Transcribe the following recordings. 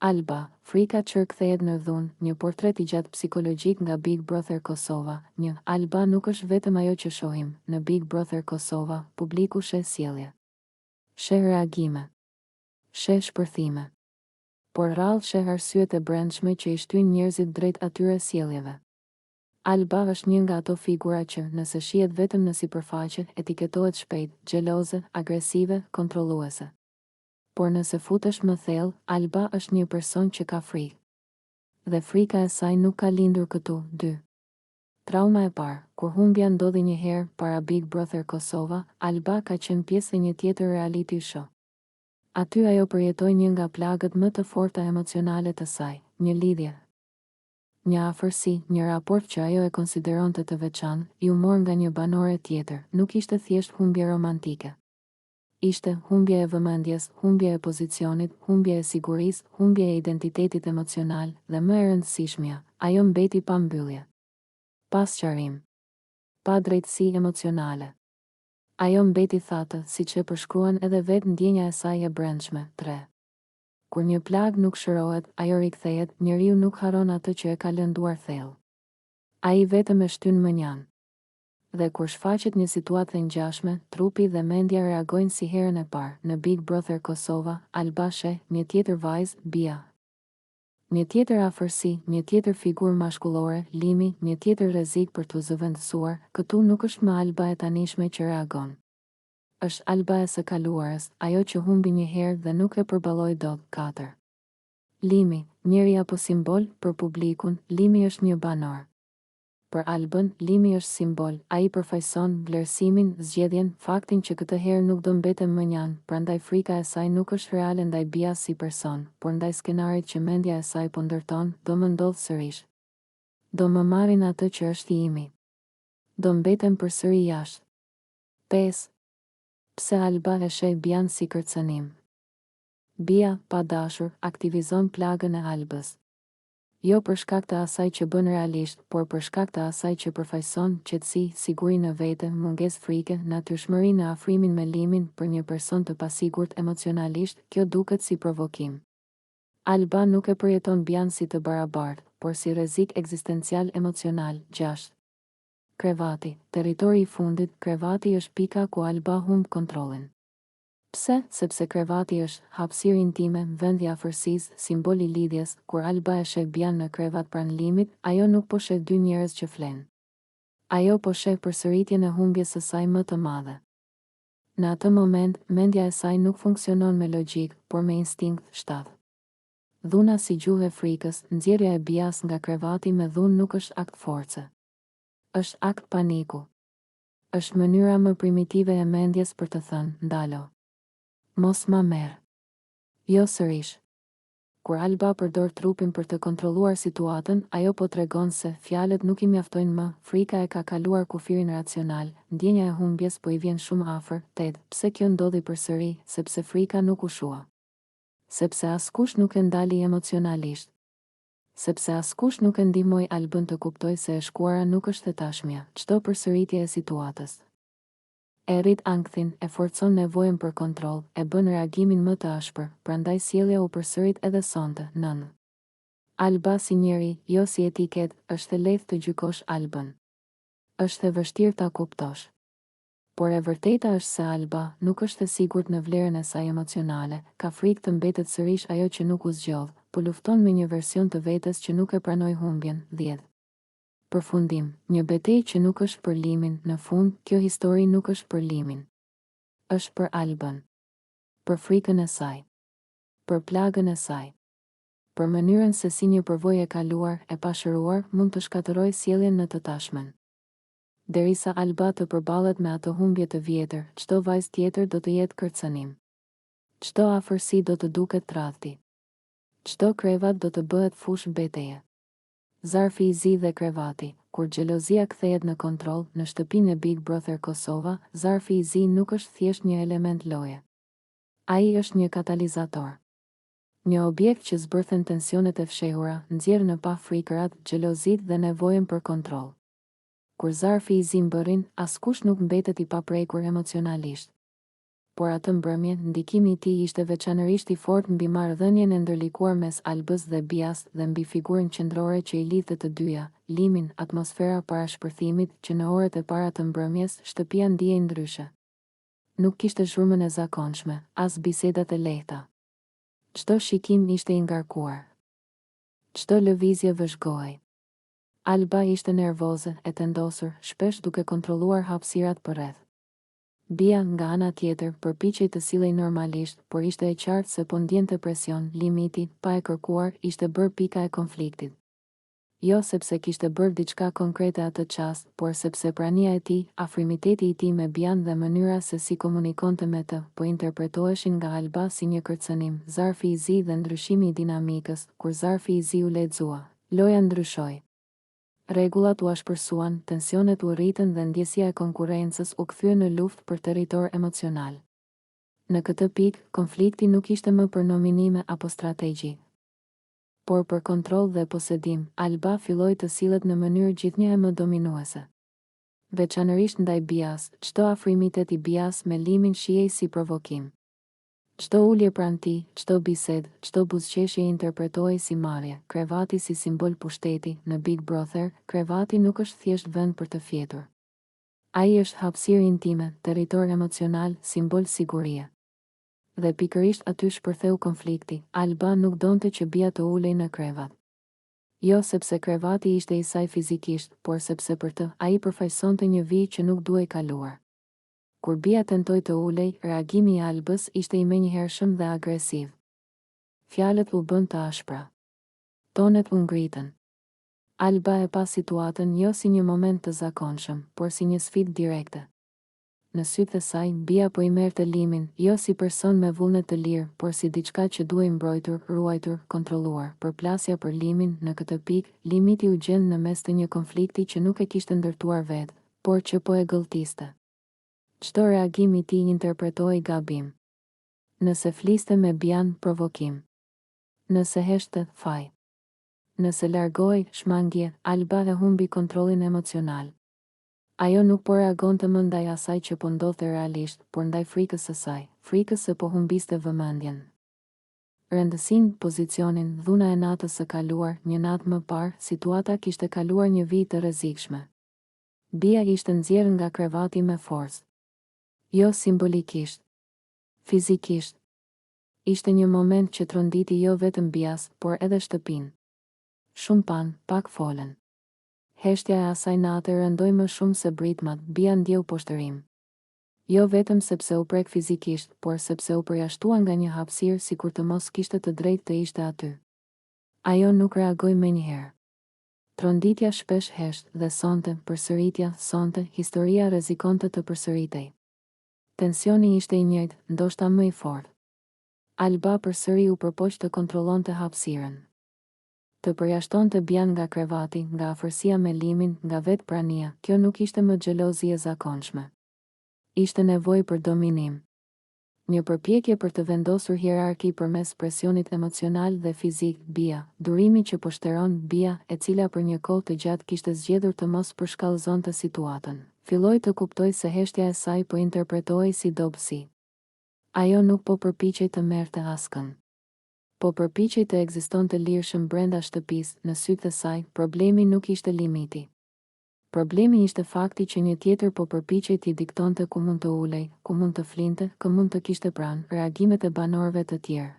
Alba, frika që kthehet në dhunë, një portret i gjatë psikologjik nga Big Brother Kosova. Alba nuk është vetëm ajo që shohim në Big Brother Kosova, publiku sheh sjellje, sheh reagime, sheh shpërthime, por rrallë sheh arsyet e brendshme që i shtyn njerëzit drejt atyre sjelljeve. Alba është një nga ato figura që, nëse shihet vetëm në sipërfaqe, etiketohet shpejt, xheloze, agresive, kontrolluese. Por nëse futesh më thellë, Alba është një person që ka frikë. Dhe frika e saj nuk ka lindur këtu, 2. Trauma e parë, kur humbja ndodhi një herë para Big Brother Kosova, Alba ka qenë pjesë e një tjetër reality show. Aty ajo përjetoi një nga plagët më të forta emocionale të saj, një lidhje, një afërsi, një raport që ajo e konsideronte të veçantë, i u mor nga një banore tjetër, nuk ishte thjesht humbje romantike. Ishte humbje e vëmendjes, humbje e pozicionit, humbje e sigurisë, humbje e identitetit emocional dhe më e rëndësishmja, ajo mbeti pa mbyllje. Pas qarim. Pa drejtësi emocionale. Ajo mbeti thatë, siç e përshkruan edhe vetë ndjenja e saj e brendshme. 3. Kur një plag nuk shërohet, ajo rikthehet, njeriu nuk harron atë që e ka lënduar thellë. Ai vetëm e shtyn mënjan. Dhe kur shfaqet një situatë e ngjashme, trupi dhe mendja reagojnë si herën e parë. Në Big Brother Kosova, Alba sheh një tjetër vajzë, Bia. Një tjetër afërsi, një tjetër figurë mashkullore, Limi, një tjetër rrezik për të zëvendësuar. Këtu nuk është më Alba e tanishme që reagon. Është Alba e së kaluarës, ajo që humbi një herë dhe nuk e përballoi dot. 4. Limi, njeri apo simbol për publikun, Limi është një banor. Për Albën, Limi është simbol, ai përfaqëson vlerësimin, zgjedhjen, faktin që këtë herë nuk do mbetem mënjan, prandaj frika e saj nuk është reale ndaj Bias si person, por ndaj skenarit që mendja e saj po ndërton, do më ndodh sërish. Do më marrin atë që është i imi. Do mbetem përsëri jashtë. 5. Pse Alba e sheh Bian si kërcënim? Bia, pa dashur, aktivizon plagën e Albës. Jo për shkak të asaj që bën realisht, por për shkak të asaj që përfaqëson qetësi, siguri në vete, mungesë frike, natyrshmëri në afrimin me Limin. Për një person të pasigurt emocionalisht, kjo duket si provokim. Alba nuk e përjeton Bian si të barabartë, por si rrezik ekzistencial emocional. 6. Krevati, territori i fundit. Krevati është pika ku Alba humb kontrollin. Pse? Sepse krevati është hapësirë intime, vend i afërsisë, simbol i lidhjes. Kur Alba e sheh Bian në krevat pranë Limit, ajo nuk po sheh dy njerëz që flenë. Ajo po sheh përsëritjen e humbjes së saj më të madhe. Në atë moment, mendja e saj nuk funksionon me logjik, por me instinkt. 7. Dhuna si gjuhë e frikës. Nxjerrja e Bias nga krevati me dhunë nuk është akt force. Është akt paniku. Është mënyra më primitive e mendjes për të thënë, ndalo. Mos ma merr. Jo sërish. Kur Alba përdor trupin për të kontrolluar situatën, ajo po tregon se fjalët nuk I mjaftojnë më, frika e ka kaluar kufirin racional, ndjenja e humbjes po I vjen shumë afër. 8. Pse kjo ndodhi përsëri? Sepse frika nuk u shua. Sepse askush nuk e ndali emocionalisht. Sepse askush nuk e ndihmoi Albën të kuptoj se e shkuara nuk është e tashmja, çdo përsëritje e situatës. E rrit ankthin, e forcon nevojën për kontroll, e bën reagimin më të ashpër, prandaj sjellja u përsërit edhe sonte. 9. Alba si njeri, jo si etiket. Është e lehtë të gjykosh Albën. Është e vështirë ta kuptosh. Por e vërteta është se Alba nuk është e sigurt në vlerën e saj emocionale, ka frikë të mbetet sërish ajo që nuk u zgjodh, po lufton me një version të vetes që nuk e pranoi humbjen. 10. Përfundim, një betejë që nuk është për Limin. Në fund, kjo histori nuk është për Limin. Është për Albën. Për frikën e saj. Për plagën e saj. Për mënyrën se si një përvojë e kaluar, e pashëruar, mund të shkatërrojë sjelljen në të tashmen. Derisa Alba të përballet me atë humbje të vjetër, çdo vajzë tjetër do të jetë kërcënim. Çdo afërsi do të duket tradhti. Çdo krevat do të bëhet fush betejë. Zarfi I zi dhe krevati. Kur xhelozia kthehet në kontroll, në shtëpinë e Big Brother Kosova, zarfi I zi nuk është thjesht një element loje. Ai është një katalizator. Një objekt që zbërthen tensionet e fshehura, nxjerr në pa frikërat, xhelozit dhe nevojën për kontroll. Kur zarfi I zi mbërrin, askush nuk mbetet I paprekur emocionalisht. por atë mbrëmje, ndikimi i tij ishte veçanërisht i fortë mbi marrëdhënien e ndërlikuar mes Albës dhe Bias dhe mbi figurën qendrore që i lidhte të dyja, limin, atmosfera para shpërthimit që në orët e para të mbrëmjes shtëpia ndihej ndryshe. Nuk kishte zhurmën e zakonshme, as bisedat e lehta. Çdo shikim ishte i ngarkuar. Çdo lëvizje vëzhgohej. Alba ishte nervoze, e tendosur, shpesh duke kontrolluar hapësirat përreth. Bia, nga ana tjetër, përpiqej të sillej normalisht, por ishte e qartë se po ndjente presion, limiti, pa e kërkuar, ishte bërë pika e konfliktit. Jo sepse kishte bërë diçka konkrete atë çast, por sepse prania e tij, afrimiteti i tij me Bian dhe mënyra se si komunikonte me të, po interpretoheshin nga Alba si një kërcënim, zarfi i zi dhe ndryshimi i dinamikës. Kur zarfi i zi u lexua, loja ndryshoi. Rregullat u ashpërsuan, tensionet u rritën dhe ndjesia e konkurrencës u kthye në luftë për territor emocional. Në këtë pikë, konflikti nuk ishte më për nominime apo strategji, por për kontroll dhe posedim. Alba filloi të sillet në mënyrë gjithnjë më dominuese. Veçanërisht ndaj Bias, çdo afrimitet i Bias me limin shihej si provokim. Çdo ulje pranë tij, çdo bisedë, çdo buzëqeshje interpretohej si marrje. Krevati si simbol pushteti, në Big Brother, krevati nuk është thjesht vend për të fjetur. Ai është hapësirë intime, territor emocional, simbol sigurie. Dhe pikërisht aty shpërtheu konflikti. Alba nuk donte që Bia të ulej në krevat. Jo sepse krevati ishte i saj fizikisht, por sepse për të, ai përfaqësonte një vijë që nuk duhej kaluar. Kur Bia tentoi të ulej, reagimi i Albës ishte i menjëhershëm dhe agresiv. Fjalët u bën të ashpra. Tonet u ngritën. Alba e pa situatën jo si një moment të zakonshëm, por si një sfidë direkte. Në sytë e saj, Bia po i merrte limin, jo si person me vullnet të lirë, por si diçka që duhej mbrojtur, ruajtur, kontrolluar. Përplasja për limin, në këtë pikë, limiti u gjend në mes të një konflikti që nuk e kishte ndërtuar vetë, por që po e gëlltiste. Çdo reagim i tij interpretohej gabim. Nëse fliste me Bian, provokim. Nëse heshte, faj. Nëse largohej, shmangje. Alba e humbi kontrollin emocional. Ajo nuk po reagonte më ndaj asaj që po ndodhte realisht, por ndaj frikës së saj, frikës se po humbiste vëmendjen. Rëndësinë, pozicionin, dhuna e natës së kaluar, një natë më parë, situata kishte kaluar një vijë të rrezikshme. Bia ishte nxjerrë nga krevati me forcë. Jo simbolikisht, fizikisht. Ishte një moment që tronditi jo vetëm Bias, por edhe shtëpinë. Shumë pan, pak folen. Heshtja e asaj nate rëndoi më shumë se britmat. Bia ndjeu poshtërim. Jo vetëm sepse u prek fizikisht, por sepse u përjashtua nga një hapësirë sikur të mos kishte të drejtë të ishte aty. Ajo nuk reagoi menjëherë. Tronditja shpesh hesht dhe sonte, përsëritja, sonte, historia rrezikonte të përsëritej. Tensioni ishte i njëjtë, ndoshta më i fortë. Alba përsëri u përpoq të kontrollonte hapësirën. Të përjashtonte Bian nga krevati, nga afërsia me limin, nga vetë prania. Kjo nuk ishte më xhelozi e zakonshme. Ishte nevojë për dominim. Një përpjekje për të vendosur hierarki përmes presionit emocional dhe fizik. Bia, durimi që po shteron Bia, e cila për një kohë të gjatë kishte zgjedhur të mos përshkallëzonte situatën. Filloi të kuptoj se heshtja e saj po interpretohej si dobësi. Ajo nuk po përpiqej të merrte askën. Po përpiqej të ekzistonte lirshëm brenda shtëpisë. Në sytë e saj, problemi nuk ishte limiti. Problemi ishte fakti që një tjetër po përpiqej t'i diktonte ku mund të ulej, ku mund të flinte, ku mund të kishte pranë, reagimet e banorëve të tjerë.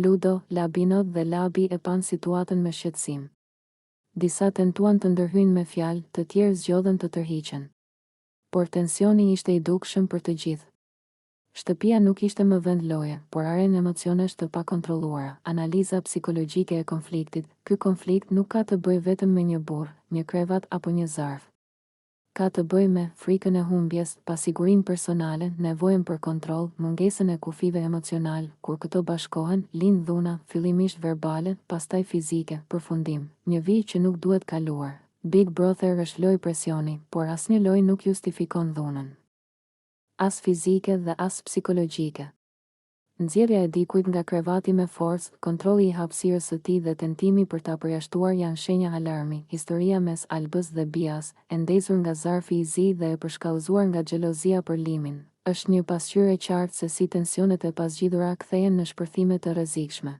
Ludo, Labinot dhe Labi e pan situatën me shqetësim. Disa tentuan të ndërhyjnë me fjalë, të tjerë zgjodhen të tërhiqen. Por tensioni ishte i dukshëm për të gjithë. Shtëpia nuk ishte më vend loje, por arenë emocionesh të pakontrolluara. Analiza psikologjike e konfliktit. Ky konflikt nuk ka të bëjë vetëm me një burr, një krevat apo një zarf. Ka të bëjë me frikën e humbjes, pasigurinë personale, nevojën për kontroll, mungesën e kufive emocional. Kur këto bashkohen, lind dhuna, fillimisht verbale, pastaj fizike. Përfundim, një vijë që nuk duhet kaluar. Big Brother është lojë presioni, por asnjë lojë nuk justifikon dhunën. As fizike dhe as psikologjike. Nxjerrja e dikujt nga krevati me forcë, kontrolli i hapësirës së tij dhe tentimi për ta përjashtuar janë shenja alarmi. Historia mes Albës dhe Bias, e ndezur nga zarfi i zi dhe e përshkallëzuar nga xhelozia për limin, Është një pasqyrë e qartë se si tensionet e pasgjidhura kthehen në shpërthime të rrezikshme.